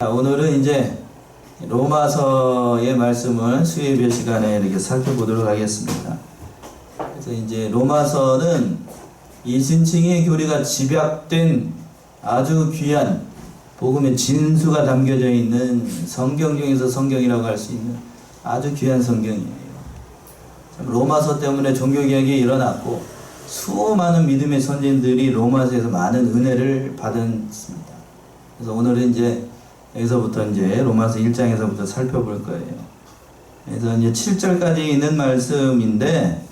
오늘은 이제 로마서의 말씀을 수요일 시간에 이렇게 살펴보도록 하겠습니다. 그래서 이제 로마서는 이신층의 교리가 집약된 아주 귀한 복음의 진수가 담겨져 있는 성경 중에서 성경이라고 할 수 있는 아주 귀한 성경이에요. 로마서 때문에 종교개혁이 일어났고 수많은 믿음의 선진들이 로마서에서 많은 은혜를 받았습니다. 그래서 오늘은 이제 여기서부터 이제 로마서 1장에서부터 살펴볼 거예요. 그래서 이제 7절까지 있는 말씀인데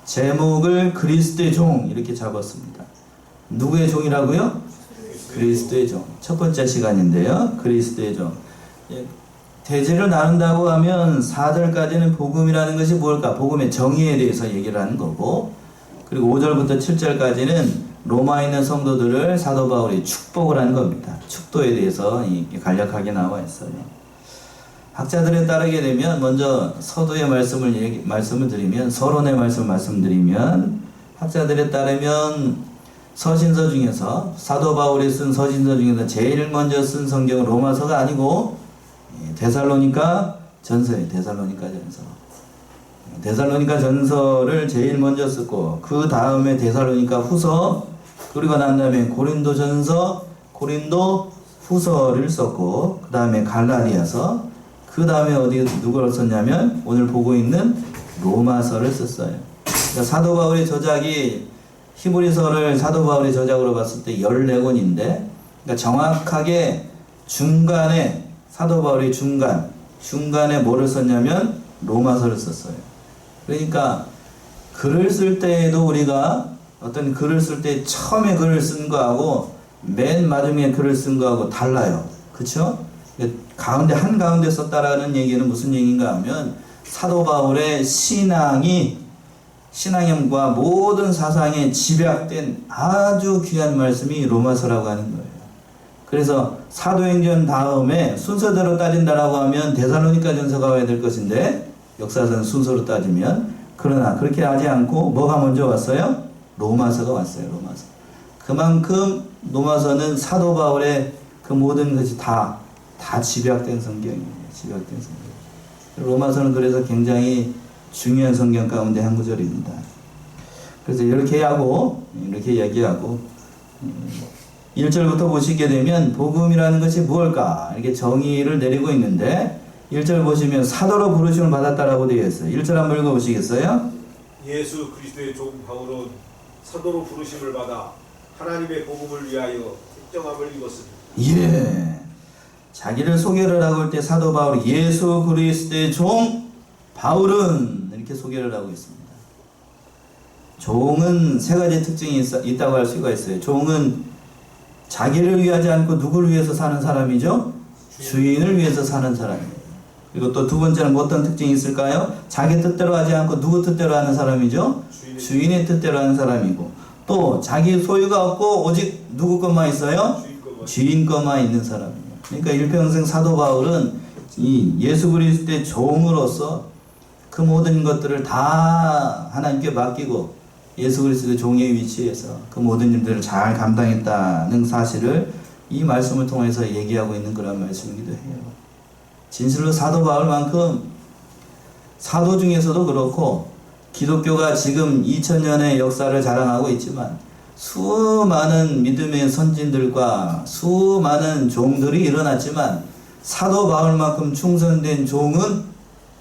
제목을 그리스도의 종 이렇게 잡았습니다. 누구의 종이라고요? 그리스도의 종. 첫 번째 시간인데요. 그리스도의 종. 대제를 나눈다고 하면 4절까지는 복음이라는 것이 뭘까? 복음의 정의에 대해서 얘기를 하는 거고, 그리고 5절부터 7절까지는 로마에 있는 성도들을 사도 바울이 축복을 하는 겁니다. 축도에 대해서 간략하게 나와 있어요. 학자들에 따르게 되면 먼저 서두의 말씀을 드리면, 서론의 말씀드리면, 학자들에 따르면 서신서 중에서 사도 바울이 쓴 서신서 중에서 제일 먼저 쓴 성경은 로마서가 아니고 데살로니가 전서예요. 데살로니가 전서를 제일 먼저 썼고, 그 다음에 데살로니가 후서, 그리고 난 다음에 고린도 전서, 고린도 후서를 썼고, 그 다음에 갈라디아서, 그 다음에 누구를 썼냐면 오늘 보고 있는 로마서를 썼어요. 그러니까 사도 바울의 저작이 히브리서를 사도 바울의 저작으로 봤을 때 14권인데, 그러니까 정확하게 중간에 사도 바울의 중간에 뭐를 썼냐면 로마서를 썼어요. 그러니까 글을 쓸 때에도 우리가 어떤 글을 쓸 때 처음에 글을 쓴 거하고 맨 마지막에 글을 쓴 거하고 달라요. 그쵸? 한가운데 썼다라는 얘기는 무슨 얘기인가 하면 사도 바울의 신앙과 모든 사상에 집약된 아주 귀한 말씀이 로마서라고 하는 거예요. 그래서 사도행전 다음에 순서대로 따진다라고 하면 데살로니가 전서가 와야 될 것인데, 역사상 순서로 따지면, 그러나 그렇게 하지 않고 뭐가 먼저 왔어요? 로마서가 왔어요. 로마서. 그만큼 로마서는 사도 바울의 그 모든 것이 다 집약된 성경이에요. 집약된 성경. 로마서는 그래서 굉장히 중요한 성경 가운데 한 구절입니다. 그래서 이렇게 얘기하고 1절부터 보시게 되면 복음이라는 것이 무엇일까? 이렇게 정의를 내리고 있는데, 1절 보시면 사도로 부르심을 받았다라고 되어 있어요. 1절 한번 읽어보시겠어요? 예수 그리스도의 종 바울은 사도로 부르심을 받아 하나님의 복음을 위하여 택정함을 입었습니다. 예. 자기를 소개를 하고 할 때 사도 바울이 예수 그리스도의 종 바울은 이렇게 소개를 하고 있습니다. 종은 세 가지 특징이 있다고 할 수가 있어요. 종은 자기를 위하지 않고 누구를 위해서 사는 사람이죠? 주인을 위해서 사는 사람이에요. 그리고 또 두 번째는 어떤 특징이 있을까요? 자기 뜻대로 하지 않고 누구 뜻대로 하는 사람이죠? 주인의 뜻대로 하는 사람이고, 또 자기 소유가 없고 오직 누구 것만 있어요? 주인 것만 있는 사람이에요. 그러니까 일평생 사도 바울은 이 예수 그리스도의 종으로서 그 모든 것들을 다 하나님께 맡기고 예수 그리스도의 종의 위치에서 그 모든 일들을 잘 감당했다는 사실을 이 말씀을 통해서 얘기하고 있는 그런 말씀이기도 해요. 진실로 사도 바울만큼 사도 중에서도 그렇고, 기독교가 지금 2000년의 역사를 자랑하고 있지만 수많은 믿음의 선진들과 수많은 종들이 일어났지만 사도 바울만큼 충성된 종은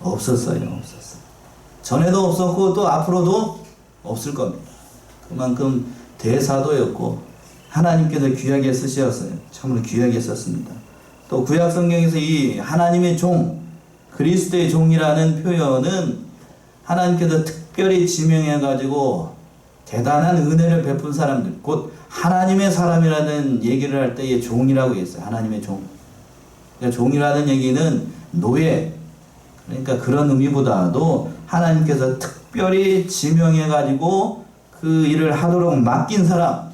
없었어요. 전에도 없었고 또 앞으로도 없을 겁니다. 그만큼 대사도였고 하나님께서 귀하게 쓰셨어요. 참으로 귀하게 썼습니다. 또 구약 성경에서 이 하나님의 종, 그리스도의 종이라는 표현은 하나님께서 특별히 지명해 가지고 대단한 은혜를 베푼 사람들, 곧 하나님의 사람이라는 얘기를 할 때의 종이라고 했어요. 하나님의 종. 그러니까 종이라는 얘기는 노예, 그러니까 그런 의미보다도 하나님께서 특별히 지명해 가지고 그 일을 하도록 맡긴 사람.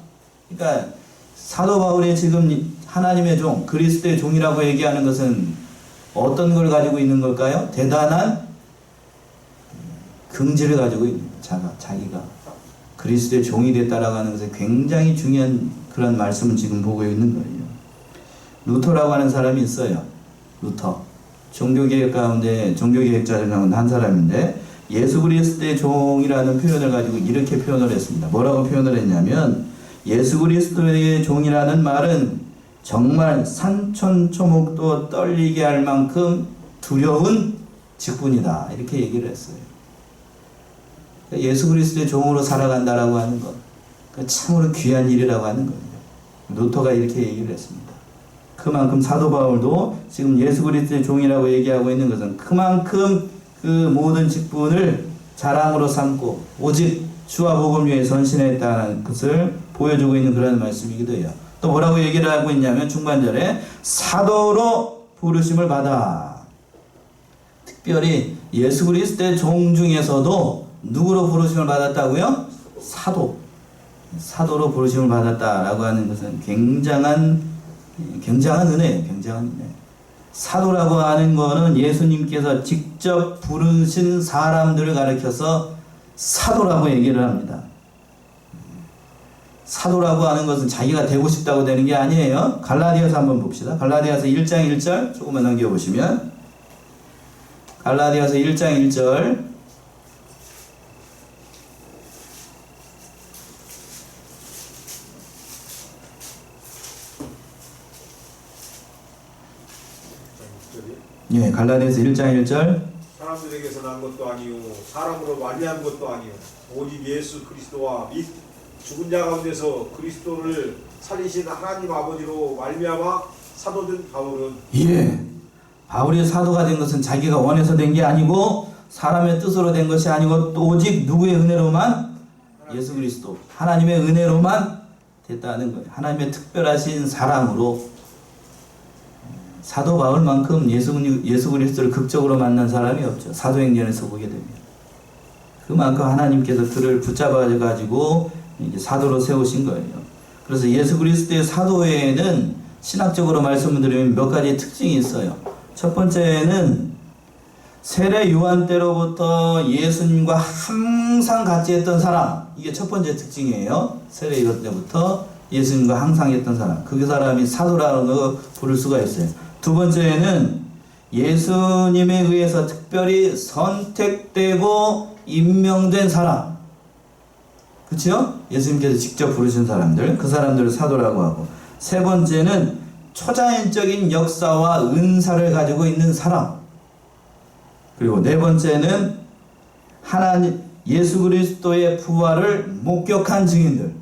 그러니까 사도 바울이 지금 하나님의 종, 그리스도의 종이라고 얘기하는 것은 어떤 걸 가지고 있는 걸까요? 대단한 긍지를 가지고 있는 거예요. 자기가 그리스도의 종이 됐다라고 하는 것은 굉장히 중요한 그런 말씀을 지금 보고 있는 거예요. 루터라고 하는 사람이 있어요. 루터. 종교개혁 가운데 종교개혁자 중 한 사람인데 예수 그리스도의 종이라는 표현을 가지고 이렇게 표현을 했습니다. 뭐라고 표현을 했냐면 예수 그리스도의 종이라는 말은 정말 산천초목도 떨리게 할 만큼 두려운 직분이다. 이렇게 얘기를 했어요. 예수 그리스도의 종으로 살아간다라고 하는 것, 참으로 귀한 일이라고 하는 겁니다. 루터가 이렇게 얘기를 했습니다. 그만큼 사도 바울도 지금 예수 그리스도의 종이라고 얘기하고 있는 것은 그만큼 그 모든 직분을 자랑으로 삼고 오직 주와 복음을 위해 선신했다는 것을 보여주고 있는 그런 말씀이기도 해요. 또 뭐라고 얘기를 하고 있냐면 중반절에 사도로 부르심을 받아. 특별히 예수 그리스도의 종 중에서도 누구로 부르심을 받았다고요? 사도로 부르심을 받았다라고 하는 것은 굉장한 은혜예요. 굉장한 은혜. 사도라고 하는 것은 예수님께서 직접 부르신 사람들을 가리켜서 사도라고 얘기를 합니다. 사도라고 하는 것은 자기가 되고 싶다고 되는 게 아니에요. 갈라디아서 한번 봅시다. 갈라디아서 1장 1절 조금만 넘겨보시면 갈라디아서 1장 1절 예, 갈라디아서 1장 1절 사람들에게서 난 것도 아니요 사람으로 말미암은 것도 아니요 오직 예수 그리스도와 및 죽은 자 가운데서 그리스도를 살리신 하나님 아버지로 말미암아 사도된 바울은 바울이 사도가 된 것은 자기가 원해서 된 게 아니고 사람의 뜻으로 된 것이 아니고 또 오직 누구의 은혜로만? 예수 그리스도 하나님의 은혜로만 됐다는 거예요. 하나님의 특별하신 사랑으로. 사도 바울만큼 예수 그리스도를 극적으로 만난 사람이 없죠. 사도행전에서 보게 됩니다. 그만큼 하나님께서 그를 붙잡아가지고 이제 사도로 세우신 거예요. 그래서 예수 그리스도의 사도에는 신학적으로 말씀을 드리면 몇 가지 특징이 있어요. 첫 번째는 세례 요한 때로부터 예수님과 항상 같이 했던 사람. 이게 첫 번째 특징이에요. 세례 요한 때부터 예수님과 항상 했던 사람. 그 사람이 사도라는 거 부를 수가 있어요. 두 번째는 예수님에 의해서 특별히 선택되고 임명된 사람. 그렇죠? 예수님께서 직접 부르신 사람들, 그 사람들을 사도라고 하고. 세 번째는 초자연적인 역사와 은사를 가지고 있는 사람. 그리고 네 번째는 예수 그리스도의 부활을 목격한 증인들.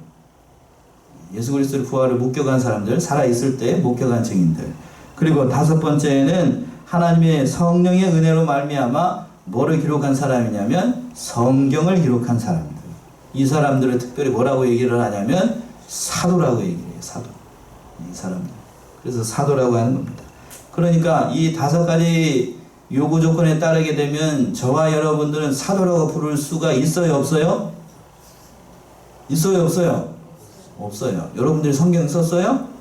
예수 그리스도의 부활을 목격한 사람들, 살아있을 때 목격한 증인들. 그리고 다섯 번째는 하나님의 성령의 은혜로 말미암아 뭐를 기록한 사람이냐면 성경을 기록한 사람들. 이 사람들을 특별히 뭐라고 얘기를 하냐면 사도라고 얘기를 해요. 사도. 이 사람들. 그래서 사도라고 하는 겁니다. 그러니까 이 다섯 가지 요구 조건에 따르게 되면 저와 여러분들은 사도라고 부를 수가 있어요? 없어요? 있어요? 없어요? 없어요. 여러분들이 성경 썼어요?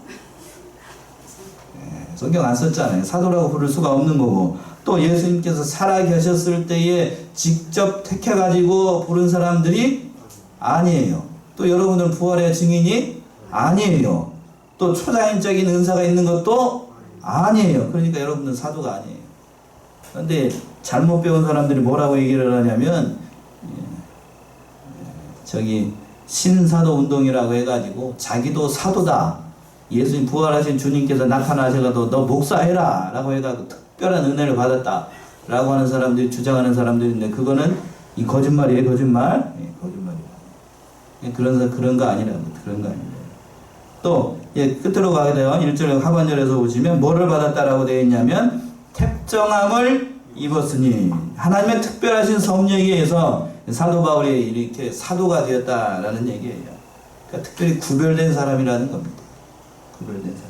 성경 안 썼잖아요. 사도라고 부를 수가 없는 거고, 또 예수님께서 살아 계셨을 때에 직접 택해가지고 부른 사람들이 아니에요. 또 여러분들은 부활의 증인이 아니에요. 또 초자연적인 은사가 있는 것도 아니에요. 그러니까 여러분들은 사도가 아니에요. 그런데 잘못 배운 사람들이 뭐라고 얘기를 하냐면 신사도 운동이라고 해가지고 자기도 사도다. 예수님 부활하신 주님께서 나타나셔가지고 너 목사해라 라고 해가지고 특별한 은혜를 받았다 라고 하는 사람들이 주장하는 사람들인데 그거는 이 거짓말이에요. 거짓말. 거짓말이에요. 그런 거 아니랍니다. 그런 거 아닙니다. 또 끝으로 가게 되면 1절 하반절에서 보시면 뭐를 받았다라고 되어 있냐면 택정함을 입었으니 하나님의 특별하신 섭리에 의해서 사도 바울이 이렇게 사도가 되었다라는 얘기예요. 그러니까 특별히 구별된 사람이라는 겁니다. 구별된 사람.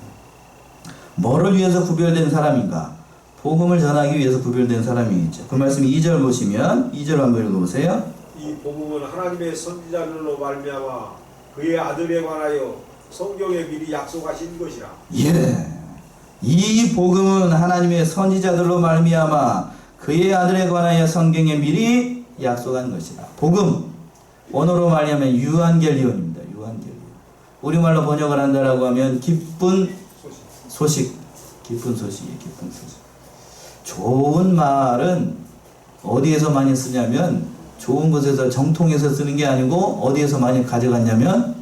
뭐를 위해서 구별된 사람인가? 복음을 전하기 위해서 구별된 사람이겠죠. 그 말씀 2절 보시면 2절 한번 읽어보세요. 이 복음은 하나님의 선지자들로 말미암아 그의 아들에 관하여 성경에 미리 약속하신 것이라. 이 복음은 하나님의 선지자들로 말미암아 그의 아들에 관하여 성경에 미리 약속한 것이라. 복음 원어로 말하면 유한겔리온입니다. 유한겔리온. 우리말로 번역을 한다라고 하면 기쁜 소식. 기쁜 소식이에요. 기쁜 소식. 좋은 말은 어디에서 많이 쓰냐면 좋은 곳에서 정통에서 쓰는 게 아니고 어디에서 많이 가져갔냐면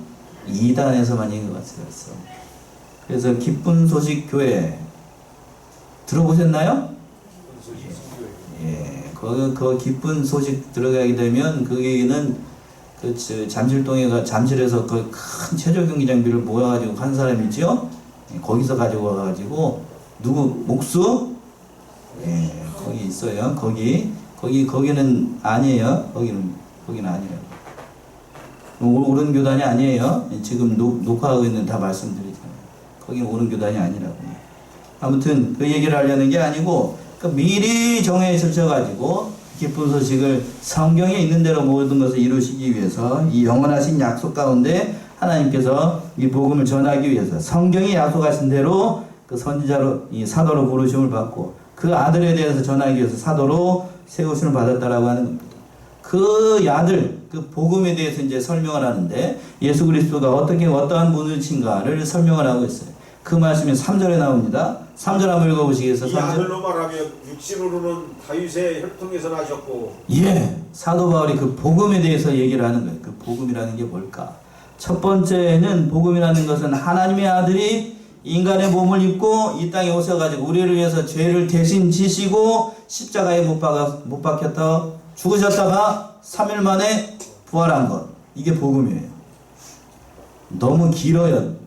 이단에서 많이 가져갔어. 그래서 기쁜 소식 교회 들어보셨나요? 예, 그 기쁜 소식 들어가게 되면 거기는 잠실에서 그 큰 체조 경기장비를 모아가지고 한 사람이죠. 거기서 가지고 와가지고 누구 목수? 예, 거기 있어요. 거기는 아니에요. 거기는 아니에요. 옳은 교단이 아니에요. 지금 녹화하고 있는 다 말씀드리잖아요. 거기는 옳은 교단이 아니라고. 아무튼 그 얘기를 하려는 게 아니고 미리 정해 주셔가지고 기쁜 소식을 성경에 있는 대로 모든 것을 이루시기 위해서 이 영원하신 약속 가운데 하나님께서 이 복음을 전하기 위해서 성경이 약속하신 대로 그 선지자로 이 사도로 부르심을 받고 그 아들에 대해서 전하기 위해서 사도로 세우심을 받았다라고 하는 겁니다. 그 아들, 그 복음에 대해서 이제 설명을 하는데 예수 그리스도가 어떠한 분이신가를 설명을 하고 있어요. 그 말씀이 3절에 나옵니다. 3절 한번 읽어보시겠어요? 이 아들로 말하면 육신으로는 다윗의 혈통에서 나셨고. 예, 사도 바울이 그 복음에 대해서 얘기를 하는 거예요. 그 복음이라는 게 뭘까? 첫 번째는 복음이라는 것은 하나님의 아들이 인간의 몸을 입고 이 땅에 오셔가지고 우리를 위해서 죄를 대신 지시고 십자가에 못 박혔다 죽으셨다가 3일 만에 부활한 것. 이게 복음이에요. 너무 길어요.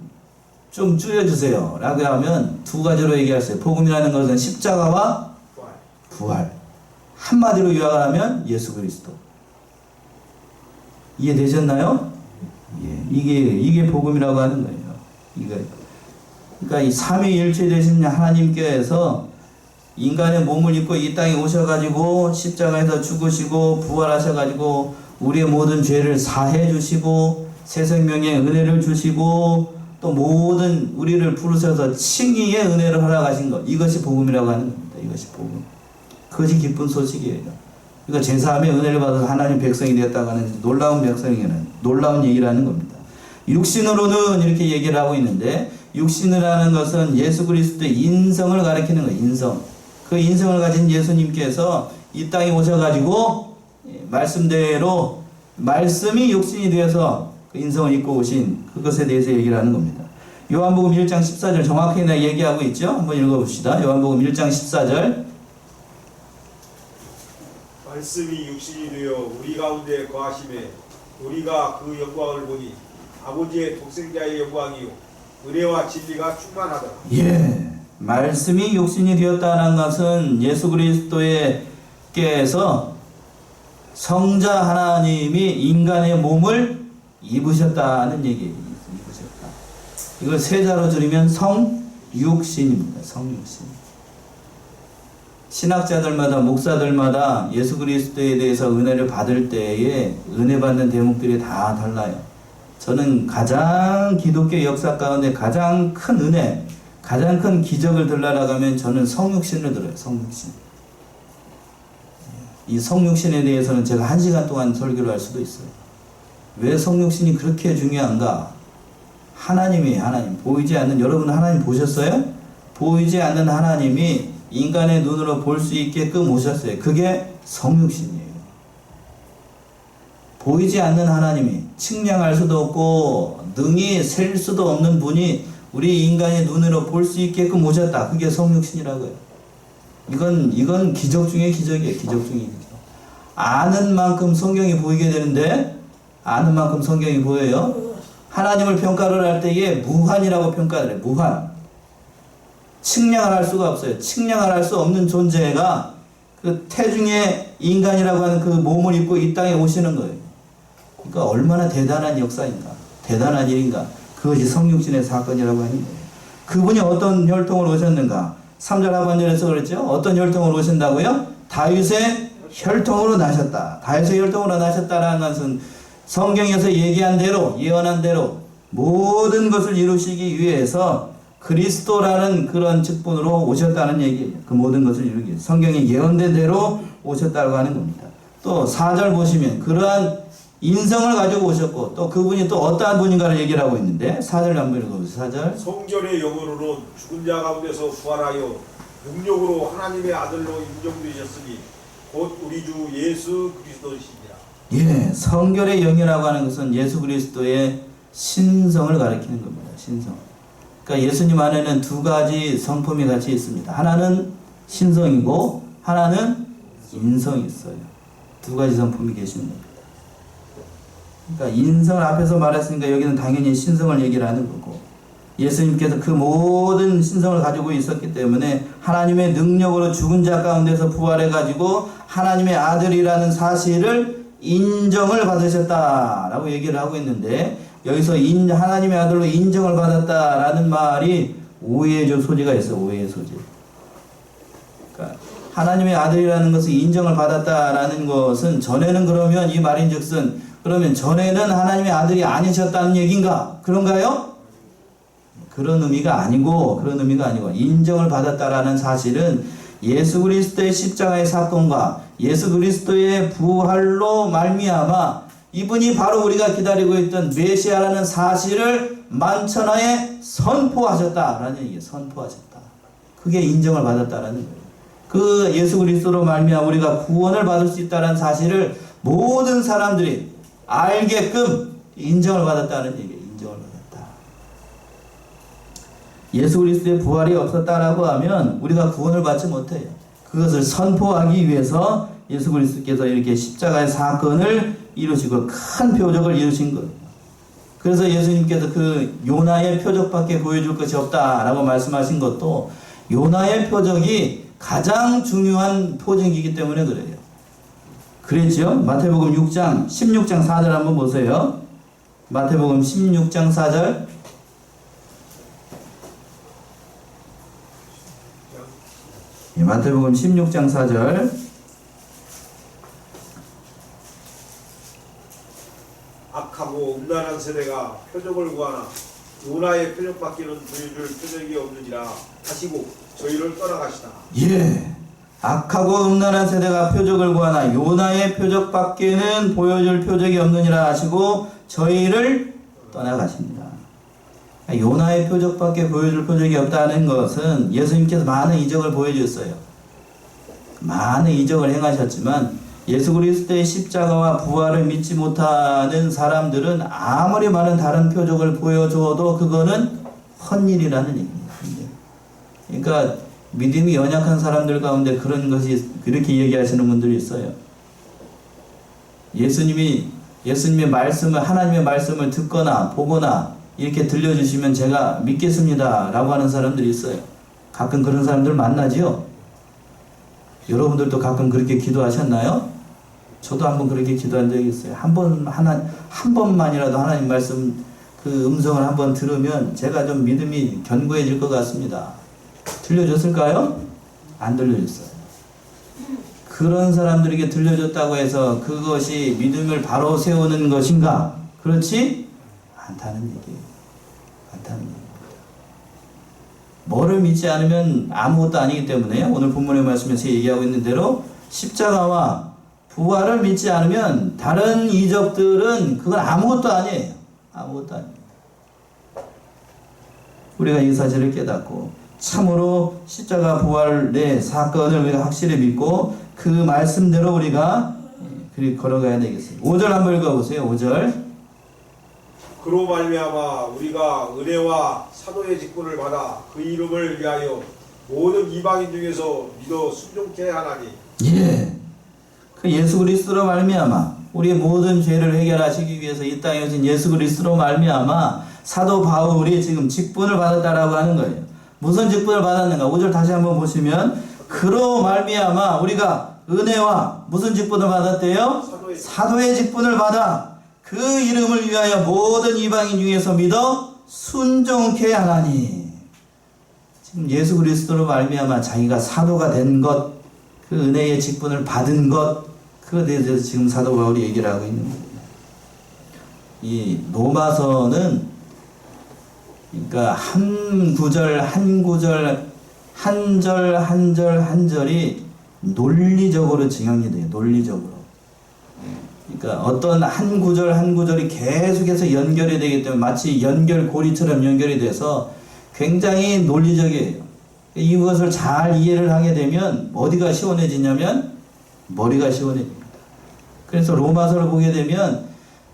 좀 줄여주세요. 라고 하면 두 가지로 얘기했어요. 복음이라는 것은 십자가와 부활. 한마디로 요약을 하면 예수 그리스도. 이해되셨나요? 예, 이게 복음이라고 하는 거예요. 그러니까 이 삼위일체 되신 하나님께서 인간의 몸을 입고 이 땅에 오셔가지고 십자가에서 죽으시고 부활하셔가지고 우리의 모든 죄를 사해 주시고 새 생명의 은혜를 주시고 또 모든 우리를 부르셔서 칭의의 은혜를 허락하신 것. 이것이 복음이라고 하는 겁니다. 이것이 복음. 그것이 기쁜 소식이에요. 그러니까 제3의 은혜를 받아서 하나님 백성이 되었다고 하는 놀라운 백성에게는 놀라운 얘기를 하는 겁니다. 육신으로는 이렇게 얘기를 하고 있는데 육신이라는 것은 예수 그리스도의 인성을 가리키는 거예요. 인성. 그 인성을 가진 예수님께서 이 땅에 오셔가지고 말씀대로 말씀이 육신이 되어서 그 인성을 입고 오신 그것에 대해서 얘기를 하는 겁니다. 요한복음 1장 14절 정확히 얘기하고 있죠. 한번 읽어봅시다. 요한복음 1장 14절 말씀이 육신이 되어 우리 가운데 거하심에 우리가 그 영광을 보니 아버지의 독생자의 영광이요 은혜와 진리가 충만하더라. 예, 말씀이 육신이 되었다는 것은 예수 그리스도께서 성자 하나님이 인간의 몸을 입으셨다는 얘기예요. 입으셨다. 이걸 세자로 줄이면 성육신입니다. 성육신. 신학자들마다 목사들마다 예수 그리스도에 대해서 은혜를 받을 때에 은혜 받는 대목들이 다 달라요. 저는 가장 기독교 역사 가운데 가장 큰 은혜, 가장 큰 기적을 들라라고 하면 저는 성육신을 들어요. 성육신. 이 성육신에 대해서는 제가 1시간 동안 설교를 할 수도 있어요. 왜 성육신이 그렇게 중요한가? 하나님이에요. 하나님. 보이지 않는, 여러분 하나님 보셨어요? 보이지 않는 하나님이 인간의 눈으로 볼 수 있게끔 오셨어요. 그게 성육신이에요. 보이지 않는 하나님이 측량할 수도 없고 능히 셀 수도 없는 분이 우리 인간의 눈으로 볼 수 있게끔 오셨다. 그게 성육신이라고요. 이건 기적 중에 기적이에요. 기적 중에 기적. 아는 만큼 성경이 보이게 되는데 아는 만큼 성경이 보여요. 하나님을 평가를 할 때에 무한이라고 평가를 해요. 무한. 측량을 할 수가 없어요. 측량을 할 수 없는 존재가 그 태중의 인간이라고 하는 그 몸을 입고 이 땅에 오시는 거예요. 그러니까 얼마나 대단한 역사인가. 대단한 일인가. 그것이 성육신의 사건이라고 하는 거예요. 그분이 어떤 혈통으로 오셨는가. 3절 하반절에서 그랬죠. 어떤 혈통으로 오신다고요? 다윗의 혈통으로 나셨다. 다윗의 혈통으로 나셨다라는 것은 성경에서 얘기한 대로 예언한 대로 모든 것을 이루시기 위해서 그리스도라는 그런 직분으로 오셨다는 얘기예요. 그 모든 것을 이루기 위해서 성경이 예언된 대로 오셨다고 하는 겁니다. 또 4절 보시면 그러한 인성을 가지고 오셨고 또 그분이 또 어떠한 분인가를 얘기를 하고 있는데 4절 한번 읽어보세요. 4절. 성결의 영으로는 죽은 자 가운데서 부활하여 능력으로 하나님의 아들로 인정되셨으니 곧 우리 주 예수 그리스도시니라. 예, 성결의 영이라고 하는 것은 예수 그리스도의 신성을 가리키는 겁니다. 신성. 그러니까 예수님 안에는 두 가지 성품이 같이 있습니다. 하나는 신성이고 하나는 인성이 있어요. 두 가지 성품이 계시는 겁니다. 그러니까 인성을 앞에서 말했으니까 여기는 당연히 신성을 얘기를 하는 거고, 예수님께서 그 모든 신성을 가지고 있었기 때문에 하나님의 능력으로 죽은 자 가운데서 부활해가지고 하나님의 아들이라는 사실을 인정을 받으셨다라고 얘기를 하고 있는데, 여기서 하나님의 아들로 인정을 받았다라는 말이 오해의 소지가 있어요. 오해의 소지. 그러니까 하나님의 아들이라는 것을 인정을 받았다라는 것은 전에는 그러면 이 말인즉슨 그러면 전에는 하나님의 아들이 아니셨다는 얘기인가? 그런가요? 그런 의미가 아니고 인정을 받았다라는 사실은 예수 그리스도의 십자가의 사건과 예수 그리스도의 부활로 말미암아 이분이 바로 우리가 기다리고 있던 메시아라는 사실을 만천하에 선포하셨다라는 얘기예요. 선포하셨다. 그게 인정을 받았다라는 거예요. 그 예수 그리스도로 말미암아 우리가 구원을 받을 수 있다는 사실을 모든 사람들이 알게끔 인정을 받았다는 얘기예요. 인정을 받았다. 예수 그리스도의 부활이 없었다라고 하면 우리가 구원을 받지 못해요. 그것을 선포하기 위해서 예수 그리스도께서 이렇게 십자가의 사건을 이루시고 큰 표적을 이루신 거예요. 그래서 예수님께서 그 요나의 표적밖에 보여줄 것이 없다라고 말씀하신 것도 요나의 표적이 가장 중요한 표적이기 때문에 그래요. 그랬죠? 마태복음 6장 16장 4절 한번 보세요. 마태복음 16장 4절. 마태복음 16장 4절. 악하고 음란한 세대가 표적을 구하나 요나의 표적밖에는 보여줄 표적이 없느니라 하시고 저희를 떠나가시다. 예. 악하고 음란한 세대가 표적을 구하나 요나의 표적밖에는 보여줄 표적이 없느니라 하시고 저희를 떠나가십니다. 요나의 표적밖에 보여줄 표적이 없다는 것은 예수님께서 많은 이적을 보여주셨어요. 많은 이적을 행하셨지만 예수 그리스도의 십자가와 부활을 믿지 못하는 사람들은 아무리 많은 다른 표적을 보여줘도 그거는 헛일이라는 얘기입니다. 그러니까 믿음이 연약한 사람들 가운데 그런 것이 그렇게 얘기하시는 분들이 있어요. 예수님의 말씀을, 하나님의 말씀을 듣거나 보거나 이렇게 들려주시면 제가 믿겠습니다 라고 하는 사람들이 있어요. 가끔 그런 사람들 만나지요? 여러분들도 가끔 그렇게 기도하셨나요? 저도 한번 그렇게 기도한 적이 있어요. 한 번만이라도 하나님 말씀 그 음성을 한번 들으면 제가 좀 믿음이 견고해질 것 같습니다. 들려줬을까요? 안 들려줬어요. 그런 사람들에게 들려줬다고 해서 그것이 믿음을 바로 세우는 것인가? 그렇지? 않다는 얘기예요. 않다는 얘기입니다. 뭐를 믿지 않으면 아무것도 아니기 때문에 오늘 본문의 말씀에서 얘기하고 있는 대로 십자가와 부활을 믿지 않으면 다른 이적들은 그건 아무것도 아니에요. 아무것도 아니에요. 우리가 이 사실을 깨닫고 참으로 십자가 부활의 사건을 우리가 확실히 믿고 그 말씀대로 우리가 걸어가야 되겠습니다. 5절 한번 읽어보세요. 5절. 그로 말미암아 우리가 은혜와 사도의 직분을 받아 그 이름을 위하여 모든 이방인 중에서 믿어 순종케 하나니. 예. 그 예수 그리스도로 말미암아 우리의 모든 죄를 해결하시기 위해서 이 땅에 오신 예수 그리스도로 말미암아 사도 바울이 지금 직분을 받았다라고 하는 거예요. 무슨 직분을 받았는가? 5절 다시 한번 보시면 그로 말미암아 우리가 은혜와 무슨 직분을 받았대요? 사도의 직분을 받아 그 이름을 위하여 모든 이방인 중에서 믿어 순종케 하나니. 지금 예수 그리스도로 말미암아 자기가 사도가 된 것, 그 은혜의 직분을 받은 것, 그것에 대해서 지금 사도 바울이 얘기를 하고 있는 겁니다. 이 로마서는 그러니까 한 구절 한 구절 한 절 한 절 한 절이 논리적으로 증명이 돼요. 논리적으로. 그러니까 어떤 한 구절 한 구절이 계속해서 연결이 되기 때문에 마치 연결고리처럼 연결이 돼서 굉장히 논리적이에요. 이것을 잘 이해를 하게 되면 어디가 시원해지냐면 머리가 시원해집니다. 그래서 로마서를 보게 되면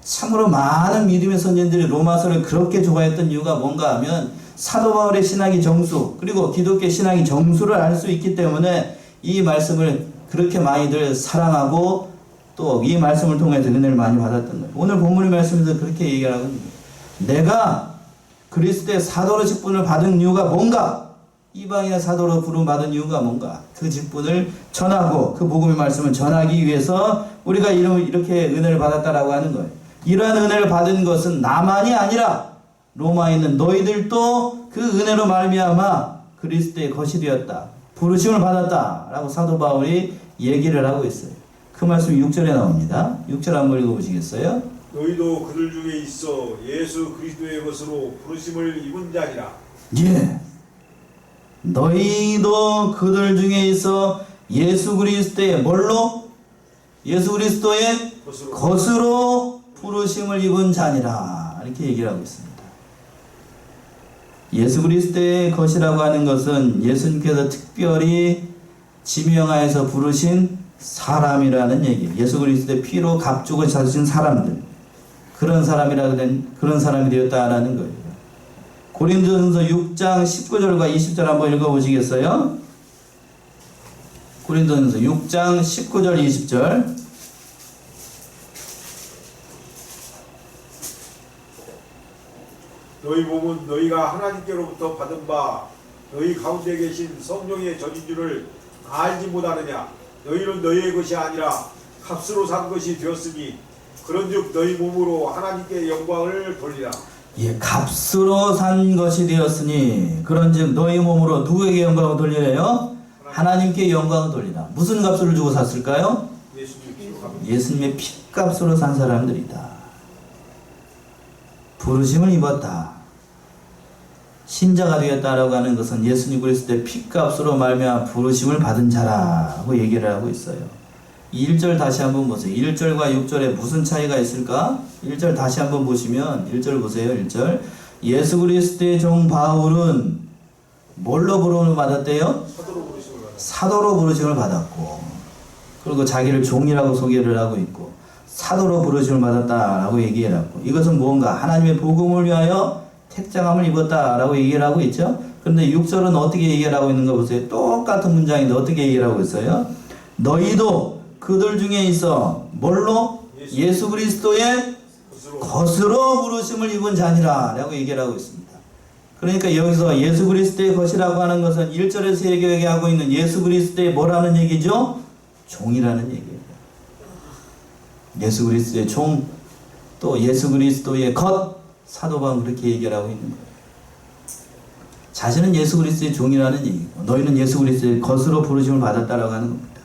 참으로 많은 믿음의 선진들이 로마서를 그렇게 좋아했던 이유가 뭔가 하면 사도 바울의 신학의 정수 그리고 기독교 신학의 정수를 알 수 있기 때문에 이 말씀을 그렇게 많이들 사랑하고 또 이 말씀을 통해서 은혜를 많이 받았던 거예요. 오늘 본문의 말씀에서 그렇게 얘기하고 있는 거예요. 내가 그리스도의 사도로 직분을 받은 이유가 뭔가? 이방인의 사도로 부름받은 이유가 뭔가? 그 직분을 전하고 그 복음의 말씀을 전하기 위해서 우리가 이렇게 은혜를 받았다라고 하는 거예요. 이러한 은혜를 받은 것은 나만이 아니라 로마에 있는 너희들도 그 은혜로 말미암아 그리스도의 것이 되었다. 부르심을 받았다라고 사도 바울이 얘기를 하고 있어요. 그 말씀이 6절에 나옵니다. 6절 한번 읽어보시겠어요? 너희도 그들 중에 있어 예수 그리스도의 것으로 부르심을 입은 자니라. 예. 너희도 그들 중에 있어 예수 그리스도의 뭘로? 예수 그리스도의 것으로 부르심을 입은 자니라. 이렇게 얘기를 하고 있습니다. 예수 그리스도의 것이라고 하는 것은 예수님께서 특별히 지명하여서 부르신 사람이라는 얘기예요. 예수 그리스도의 피로 값주고 찾으신 사람들. 그런 사람이 되었다라는 거예요. 고린도전서 6장 19절과 20절 한번 읽어보시겠어요? 고린도전서 6장 19절 20절. 너희 몸은 너희가 하나님께로부터 받은 바 너희 가운데 계신 성령의 전인 줄을 알지 못하느냐. 너희는 너희의 것이 아니라 값으로 산 것이 되었으니 그런즉 너희 몸으로 하나님께 영광을 돌리라. 예, 값으로 산 것이 되었으니 그런즉 너희 몸으로 누구에게 영광을 돌리래요? 하나님께 영광을 돌리라. 무슨 값을 주고 샀을까요? 예수님의 피값으로 산 사람들이다. 부르심을 입었다. 신자가 되었다라고 하는 것은 예수님 그리스도의 피값으로 말미암아 부르심을 받은 자라고 얘기를 하고 있어요. 1절 다시 한번 보세요. 1절과 6절에 무슨 차이가 있을까? 1절 다시 한번 보시면 1절 보세요. 1절 예수 그리스도의 종 바울은 뭘로 부름을 받았대요? 사도로 부르심을 받았고 그리고 자기를 종이라고 소개를 하고 있고 사도로 부르심을 받았다라고 얘기를 하고 이것은 뭔가 하나님의 복음을 위하여 택정함을 입었다라고 얘기를 하고 있죠. 그런데 6절은 어떻게 얘기를 하고 있는가 보세요. 똑같은 문장인데 어떻게 얘기를 하고 있어요? 너희도 그들 중에 있어 뭘로? 예수 그리스도의 것으로 부르심을 입은 자니라 라고 얘기를 하고 있습니다. 그러니까 여기서 예수 그리스도의 것이라고 하는 것은 1절에서 얘기하고 있는 예수 그리스도의 뭐라는 얘기죠? 종이라는 얘기예요. 예수 그리스도의 종, 또 예수 그리스도의 것, 사도 바울은 그렇게 얘기를 하고 있는 거예요. 자신은 예수 그리스도의 종이라는 얘기고 너희는 예수 그리스도의 것으로 부르심을 받았다라고 하는 겁니다.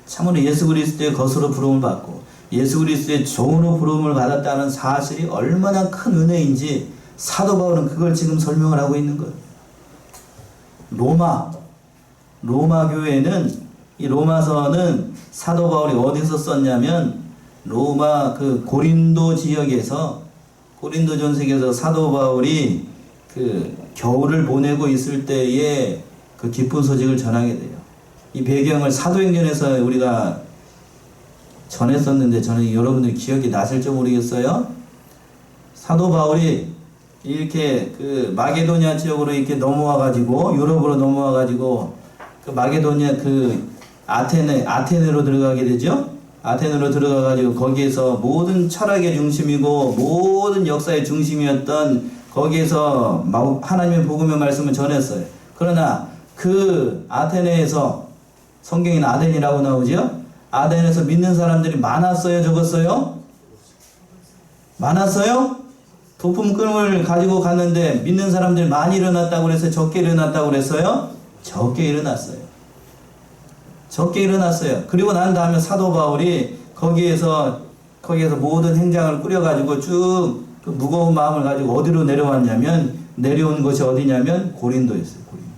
참으로 예수 그리스도의 것으로 부름을 받고 예수 그리스도의 종으로 부름을 받았다는 사실이 얼마나 큰 은혜인지 사도 바울은 그걸 지금 설명을 하고 있는 거예요. 로마 교회는 이 로마서는 사도 바울이 어디서 썼냐면 로마 그 고린도 지역에서 고린도 전sek에서 사도 바울이 그 겨울을 보내고 있을 때에 그 기쁜 소식을 전하게 돼요. 이 배경을 사도행전에서 우리가 전했었는데 저는 여러분들 기억이 나실지 모르겠어요. 사도 바울이 이렇게 그 마게도니아 지역으로 이렇게 넘어와 가지고 유럽으로 넘어와 가지고 그 마게도니아 그 아테네로 들어가게 되죠. 아테네로 들어가 가지고 거기에서 모든 철학의 중심이고 모든 역사의 중심이었던 거기에서 하나님의 복음의 말씀을 전했어요. 그러나 그 아테네에서 성경에는 아덴이라고 나오죠. 아덴에서 믿는 사람들이 많았어요, 적었어요? 많았어요? 도품꾼을 가지고 갔는데 믿는 사람들이 많이 일어났다고 그랬어요? 적게 일어났다고 그랬어요? 적게 일어났어요. 적게 일어났어요. 그리고 난 다음에 사도 바울이 거기에서 모든 행장을 꾸려가지고 쭉 그 무거운 마음을 가지고 어디로 내려왔냐면 내려온 곳이 어디냐면 고린도였어요. 고린도.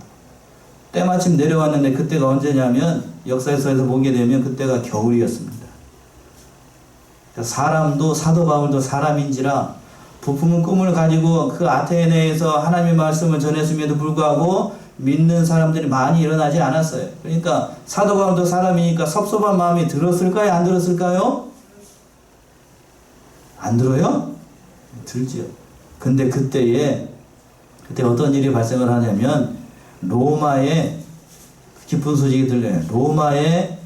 때마침 내려왔는데 그때가 언제냐면 역사에서 보게 되면 그때가 겨울이었습니다. 사람도 사도 바울도 사람인지라 부품은 꿈을 가지고 그 아테네에서 하나님의 말씀을 전했음에도 불구하고 믿는 사람들이 많이 일어나지 않았어요. 그러니까 사도 바울도 사람이니까 섭섭한 마음이 들었을까요? 안 들었을까요? 안 들어요? 들지요. 근데 그때 어떤 일이 발생을 하냐면 로마에 깊은 소식이 들려요. 로마에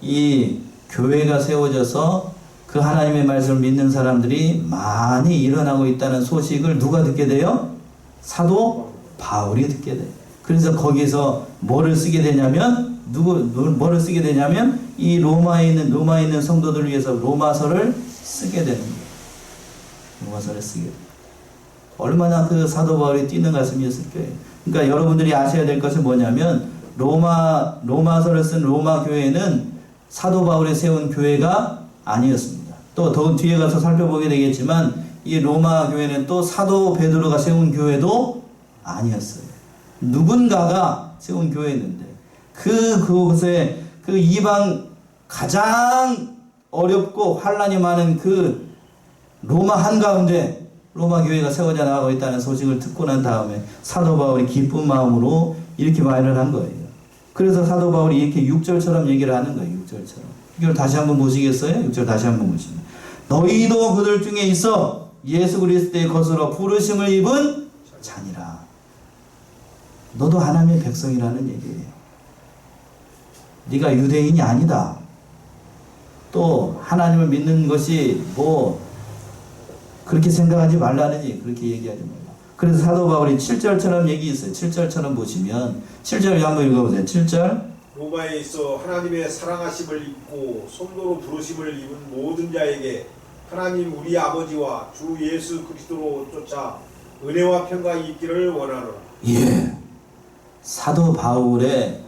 이 교회가 세워져서 그 하나님의 말씀을 믿는 사람들이 많이 일어나고 있다는 소식을 누가 듣게 돼요? 사도 바울이 듣게 돼요. 그래서 거기서 뭐를 쓰게 되냐면 뭐를 쓰게 되냐면 이 로마에 있는 성도들을 위해서 로마서를 쓰게 되는 거예요. 로마서를 쓰게 돼요. 얼마나 그 사도 바울이 뛰는 가슴이었을 거예요. 그러니까 여러분들이 아셔야 될 것은 뭐냐면 로마서를 쓴 로마 교회는 사도 바울이 세운 교회가 아니었습니다. 또 더 뒤에 가서 살펴보게 되겠지만 이 로마 교회는 또 사도 베드로가 세운 교회도 아니었어요. 누군가가 세운 교회였는데 그곳에 그 이방 가장 어렵고 환란이 많은 그 로마 한가운데 로마 교회가 세워져 나가고 있다는 소식을 듣고 난 다음에 사도 바울이 기쁜 마음으로 이렇게 말을 한 거예요. 그래서 사도 바울이 이렇게 6절처럼 얘기를 하는 거예요. 6절처럼. 이걸 다시 한번 보시겠어요? 6절 다시 한번 보시면 너희도 그들 중에 있어 예수 그리스도의 것으로 부르심을 입은 자니라. 너도 하나님의 백성이라는 얘기예요. 네가 유대인이 아니다. 또 하나님을 믿는 것이 그렇게 생각하지 말라느니 그렇게 얘기하지 말라. 그래서 사도 바울이 7절처럼 얘기했어요. 7절처럼 보시면 7절 한번 읽어보세요. 7절 로마에 있어 하나님의 사랑하심을 입고 성도로 부르심을 입은 모든 자에게 하나님 우리 아버지와 주 예수 그리스도로 쫓아 은혜와 평강이 있기를 원하노라. 예. 사도 바울의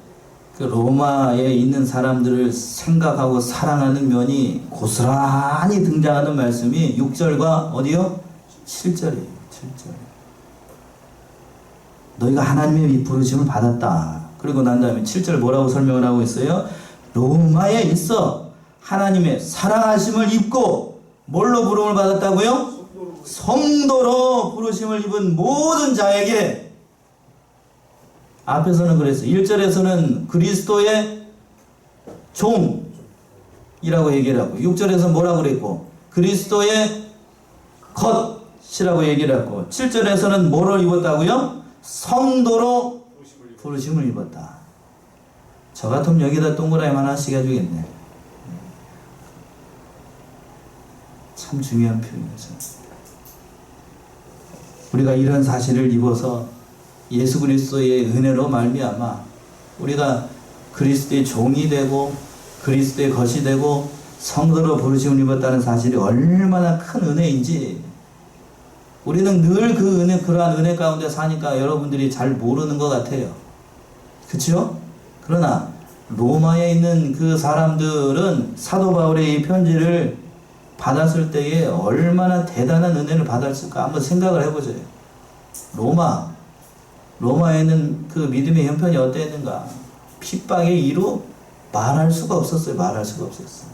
그 로마에 있는 사람들을 생각하고 사랑하는 면이 고스란히 등장하는 말씀이 6절과 어디요? 7절이에요. 7절. 너희가 하나님의 부르심을 받았다. 그리고 난 다음에 7절 뭐라고 설명을 하고 있어요? 로마에 있어 하나님의 사랑하심을 입고 뭘로 부름을 받았다고요? 성도로 부르심을 입은 모든 자에게. 앞에서는 그랬어요. 1절에서는 그리스도의 종이라고 얘기를 하고 6절에서 뭐라고 그랬고 그리스도의 것이라고 얘기를 하고 7절에서는 뭐를 입었다고요? 성도로 부르심을 입었다. 저 같으면 여기다 동그라미 하나씩 해주겠네. 참 중요한 표현이죠. 우리가 이런 사실을 입어서 예수 그리스도의 은혜로 말미암아 우리가 그리스도의 종이 되고 그리스도의 것이 되고 성도로 부르심을 입었다는 사실이 얼마나 큰 은혜인지 우리는 늘 그러한 은혜 가운데 사니까 여러분들이 잘 모르는 것 같아요. 그렇죠? 그러나 로마에 있는 그 사람들은 사도 바울의 이 편지를 받았을 때에 얼마나 대단한 은혜를 받았을까 한번 생각을 해보세요. 로마에 있는 그 믿음의 형편이 어땠는가? 핍박의 이루 말할 수가 없었어요. 말할 수가 없었어요.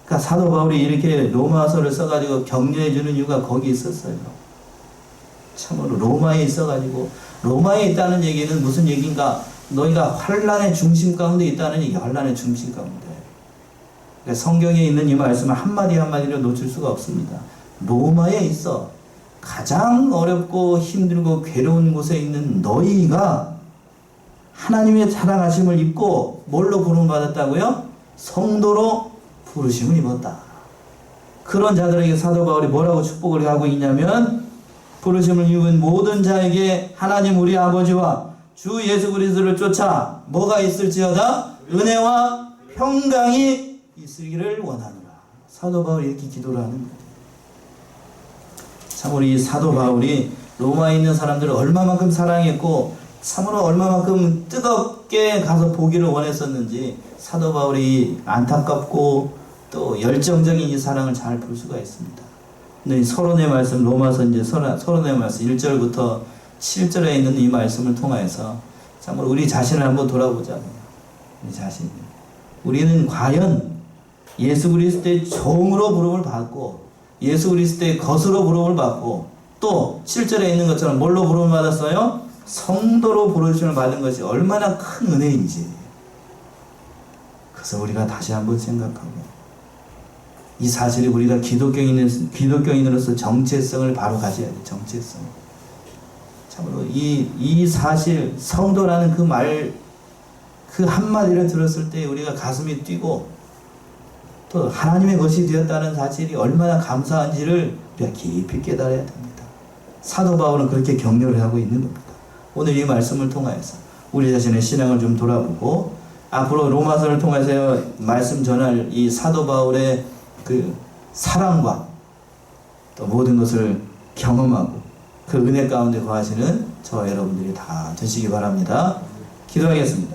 그러니까 사도 바울이 이렇게 로마서를 써가지고 격려해주는 이유가 거기 있었어요. 참으로 로마에 있어가지고 로마에 있다는 얘기는 무슨 얘기인가? 너희가 환란의 중심 가운데 있다는 얘기. 환란의 중심 가운데. 그러니까 성경에 있는 이 말씀을 한마디 한마디로 놓칠 수가 없습니다. 로마에 있어 가장 어렵고 힘들고 괴로운 곳에 있는 너희가 하나님의 사랑하심을 입고 뭘로 부름을 받았다고요? 성도로 부르심을 입었다. 그런 자들에게 사도 바울이 뭐라고 축복을 하고 있냐면 부르심을 입은 모든 자에게 하나님 우리 아버지와 주 예수 그리스도를 쫓아 뭐가 있을지어다? 은혜와 평강이 있으기를 원하노라. 사도 바울이 이렇게 기도를 하는 거예요. 참 우리 사도 바울이 로마에 있는 사람들을 얼마만큼 사랑했고 참으로 얼마만큼 뜨겁게 가서 보기를 원했었는지 사도 바울이 안타깝고 또 열정적인 이 사랑을 잘 볼 수가 있습니다. 근데 서론의 말씀 로마서 이제 서론의 말씀 1절부터 7절에 있는 이 말씀을 통해서 참으로 우리 자신을 한번 돌아보자고요. 우리 자신. 우리는 과연 예수 그리스도의 종으로 부름을 받고 예수 그리스도의 것으로 부름을 받고 또 7절에 있는 것처럼 뭘로 부름을 받았어요? 성도로 부르심을 받은 것이 얼마나 큰 은혜인지 그래서 우리가 다시 한번 생각하고 이 사실이 우리가 기독교인으로서 정체성을 바로 가져야 돼. 정체성. 참으로 이 사실 성도라는 그 말 그 한마디를 들었을 때 우리가 가슴이 뛰고 또 하나님의 것이 되었다는 사실이 얼마나 감사한지를 우리가 깊이 깨달아야 됩니다. 사도 바울은 그렇게 격려를 하고 있는 겁니다. 오늘 이 말씀을 통하여서 우리 자신의 신앙을 좀 돌아보고 앞으로 로마서를 통해서 말씀 전할 이 사도 바울의 그 사랑과 또 모든 것을 경험하고 그 은혜 가운데 거하시는 저와 여러분들이 다 되시기 바랍니다. 기도하겠습니다.